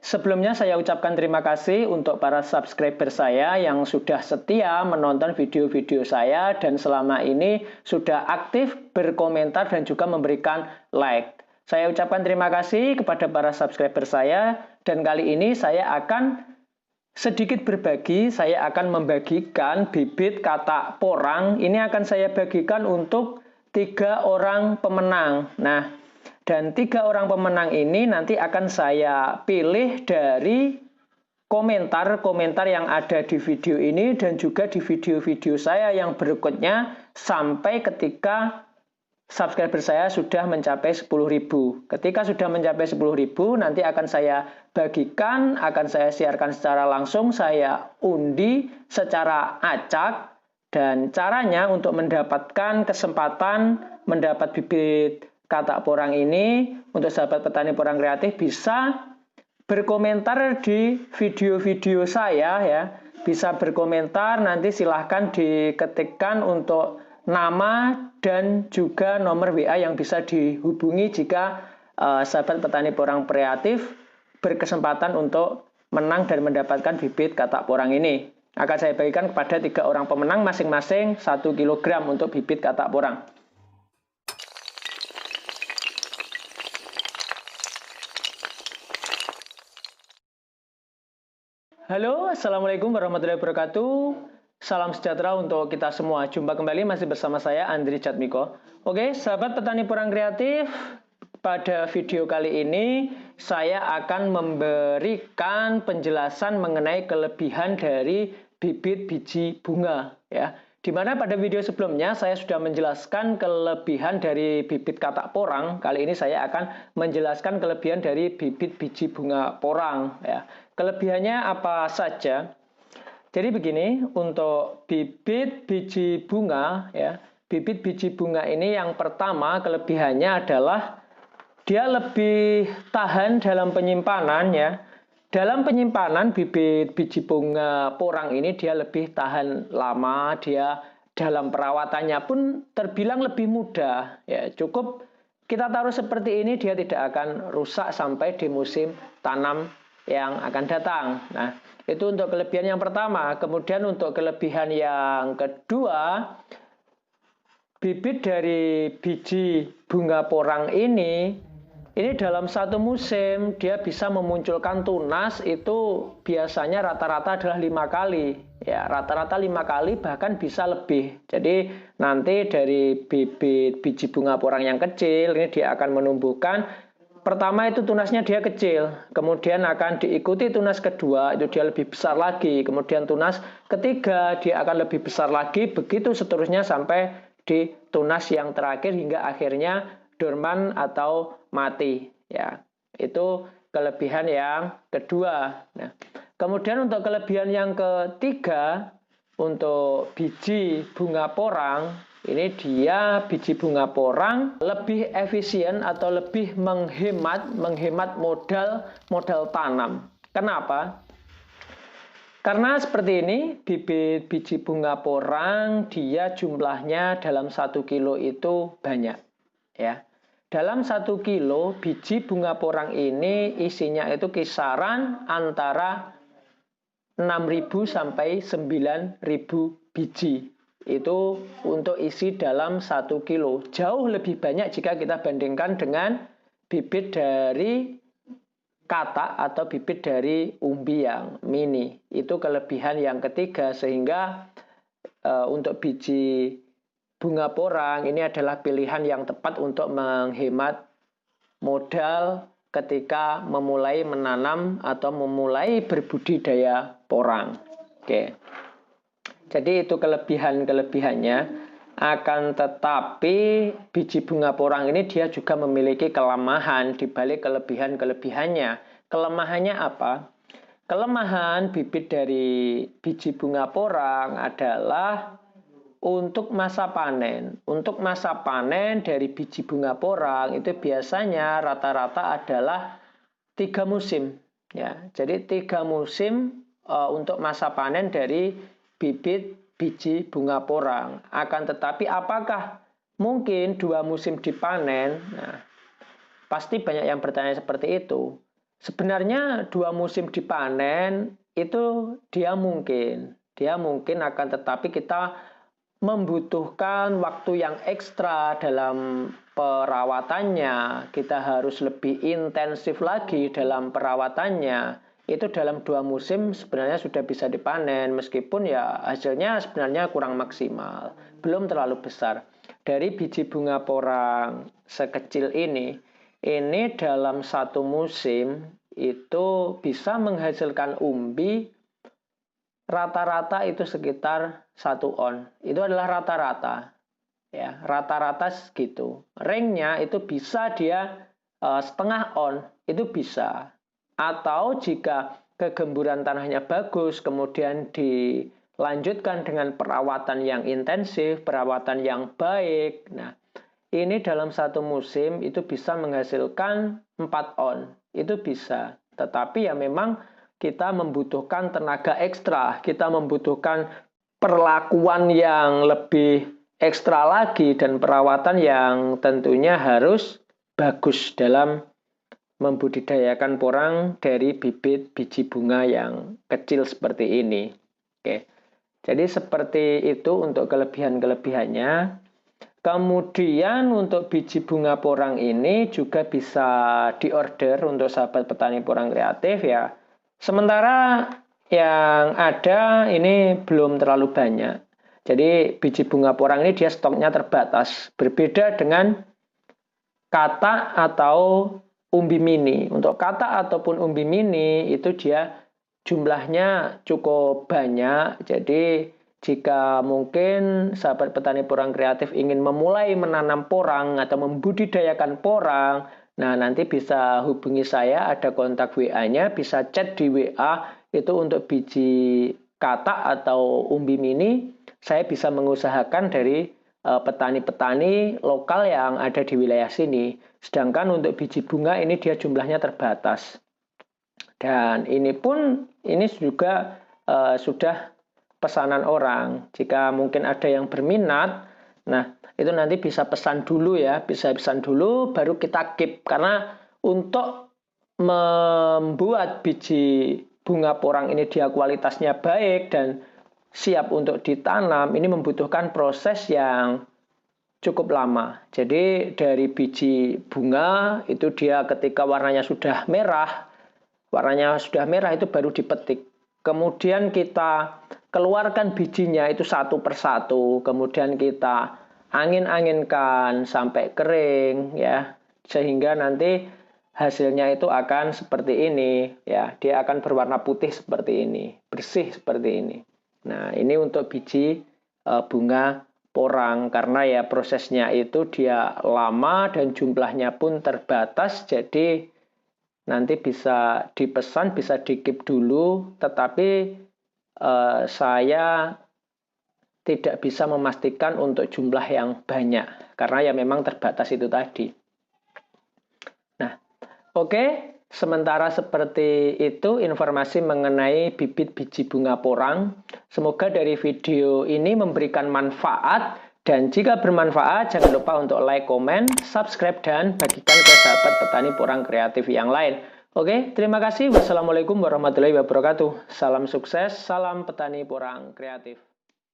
Sebelumnya saya ucapkan terima kasih untuk para subscriber saya yang sudah setia menonton video-video saya dan selama ini sudah aktif berkomentar dan juga memberikan like. Saya ucapkan terima kasih kepada para subscriber saya dan kali ini saya akan sedikit berbagi, saya akan membagikan bibit katak porang. Ini akan saya bagikan untuk 3 orang pemenang. Nah, dan 3 orang pemenang ini nanti akan saya pilih dari komentar-komentar yang ada di video ini dan juga di video-video saya yang berikutnya sampai ketika subscriber saya sudah mencapai 10.000. Ketika sudah mencapai 10.000, nanti akan saya bagikan, akan saya siarkan secara langsung, saya undi secara acak, dan caranya untuk mendapatkan kesempatan mendapat bibit katak porang ini, untuk sahabat petani porang kreatif bisa berkomentar di video-video saya ya. Bisa berkomentar, nanti silahkan diketikkan untuk nama dan juga nomor WA yang bisa dihubungi jika sahabat petani porang kreatif berkesempatan untuk menang dan mendapatkan bibit katak porang ini. Akan saya bagikan kepada 3 orang pemenang masing-masing 1 kg untuk bibit katak porang. Halo, Assalamualaikum warahmatullahi wabarakatuh. Salam sejahtera untuk kita semua. Jumpa kembali masih bersama saya, Andri Jatmiko. Oke, sahabat petani porang kreatif, pada video kali ini saya akan memberikan penjelasan mengenai kelebihan dari bibit biji bunga. Ya, di mana pada video sebelumnya saya sudah menjelaskan kelebihan dari bibit katak porang. Kali ini saya akan menjelaskan kelebihan dari bibit biji bunga porang. Ya. Kelebihannya apa saja? Jadi begini, untuk bibit biji bunga, ya, bibit biji bunga ini yang pertama kelebihannya adalah dia lebih tahan dalam penyimpanan ya. Dalam penyimpanan bibit biji bunga porang ini dia lebih tahan lama, dia dalam perawatannya pun terbilang lebih mudah ya. Cukup kita taruh seperti ini dia tidak akan rusak sampai di musim tanam yang akan datang. Nah, itu untuk kelebihan yang pertama. Kemudian untuk kelebihan yang kedua, bibit dari biji bunga porang ini dalam satu musim dia bisa memunculkan tunas itu biasanya rata-rata adalah 5 kali. Ya, rata-rata 5 kali bahkan bisa lebih. Jadi nanti dari bibit biji bunga porang yang kecil ini dia akan menumbuhkan. Pertama itu tunasnya dia kecil, kemudian akan diikuti tunas kedua, itu dia lebih besar lagi, kemudian tunas ketiga dia akan lebih besar lagi, begitu seterusnya sampai di tunas yang terakhir hingga akhirnya dorman atau mati. Ya, itu kelebihan yang kedua. Nah, kemudian untuk kelebihan yang ketiga, untuk biji bunga porang, ini dia biji bunga porang lebih efisien atau lebih menghemat modal tanam. Kenapa? Karena seperti ini, bibit biji bunga porang dia jumlahnya dalam 1 kilo itu banyak. Ya. Dalam 1 kilo biji bunga porang ini isinya itu kisaran antara 6.000 sampai 9.000 biji. Itu untuk isi dalam 1 kilo. Jauh lebih banyak jika kita bandingkan dengan bibit dari katak atau bibit dari umbi yang mini. Itu kelebihan yang ketiga, sehingga untuk biji bunga porang ini adalah pilihan yang tepat untuk menghemat modal ketika memulai menanam atau memulai berbudidaya porang. Oke. Jadi itu kelebihannya. Akan tetapi biji bunga porang ini dia juga memiliki kelemahan di balik kelebihan-kelebihannya. Kelemahannya apa? Kelemahan bibit dari biji bunga porang adalah untuk masa panen. Untuk masa panen dari biji bunga porang itu biasanya rata-rata adalah 3 musim. Ya, jadi 3 musim untuk masa panen dari bibit biji bunga porang. Akan tetapi apakah mungkin 2 musim dipanen? Nah, pasti banyak yang bertanya seperti itu. Sebenarnya 2 musim dipanen itu dia mungkin akan, tetapi kita membutuhkan waktu yang ekstra dalam perawatannya. Kita harus lebih intensif lagi dalam perawatannya. Itu dalam 2 musim sebenarnya sudah bisa dipanen, meskipun ya hasilnya sebenarnya kurang maksimal, belum terlalu besar. Dari biji bunga porang sekecil ini dalam 1 musim itu bisa menghasilkan umbi rata-rata itu sekitar 1 on. Itu adalah rata-rata. Ya, rata-rata segitu. Ringnya itu bisa dia setengah on, itu bisa. Atau jika kegemburan tanahnya bagus, kemudian dilanjutkan dengan perawatan yang intensif, perawatan yang baik. Nah, ini dalam 1 musim itu bisa menghasilkan 4 on. Itu bisa. Tetapi ya memang kita membutuhkan tenaga ekstra, kita membutuhkan perlakuan yang lebih ekstra lagi dan perawatan yang tentunya harus bagus dalam membudidayakan porang dari bibit biji bunga yang kecil seperti ini. Oke. Jadi seperti itu untuk kelebihan-kelebihannya. Kemudian untuk biji bunga porang ini juga bisa diorder untuk sahabat petani porang kreatif ya. Sementara yang ada ini belum terlalu banyak. Jadi biji bunga porang ini dia stoknya terbatas. Berbeda dengan kata atau umbi mini. Untuk kata ataupun umbi mini itu dia jumlahnya cukup banyak. Jadi jika mungkin sahabat petani porang kreatif ingin memulai menanam porang atau membudidayakan porang, nah nanti bisa hubungi saya, ada kontak WA-nya, bisa chat di WA, itu untuk biji kata atau umbi mini, saya bisa mengusahakan dari petani-petani lokal yang ada di wilayah sini. Sedangkan untuk biji bunga ini dia jumlahnya terbatas. Dan ini pun ini juga sudah pesanan orang. Jika mungkin ada yang berminat, nah itu nanti bisa pesan dulu ya, bisa pesan dulu baru kita keep. Karena untuk membuat biji bunga porang ini dia kualitasnya baik dan siap untuk ditanam, ini membutuhkan proses yang cukup lama. Jadi dari biji bunga itu dia ketika warnanya sudah merah itu baru dipetik. Kemudian kita keluarkan bijinya itu satu persatu, kemudian kita angin-anginkan sampai kering ya, sehingga nanti hasilnya itu akan seperti ini ya, dia akan berwarna putih seperti ini, bersih seperti ini. Nah, ini untuk biji bunga porang karena ya prosesnya itu dia lama dan jumlahnya pun terbatas, jadi nanti bisa dipesan, bisa di-keep dulu, tetapi saya tidak bisa memastikan untuk jumlah yang banyak karena ya memang terbatas itu tadi. Nah, oke. Sementara seperti itu informasi mengenai bibit biji bunga porang. Semoga dari video ini memberikan manfaat, dan jika bermanfaat jangan lupa untuk like, komen, subscribe, dan bagikan ke sahabat petani porang kreatif yang lain. Oke, terima kasih. Wassalamualaikum warahmatullahi wabarakatuh. Salam sukses, salam petani porang kreatif.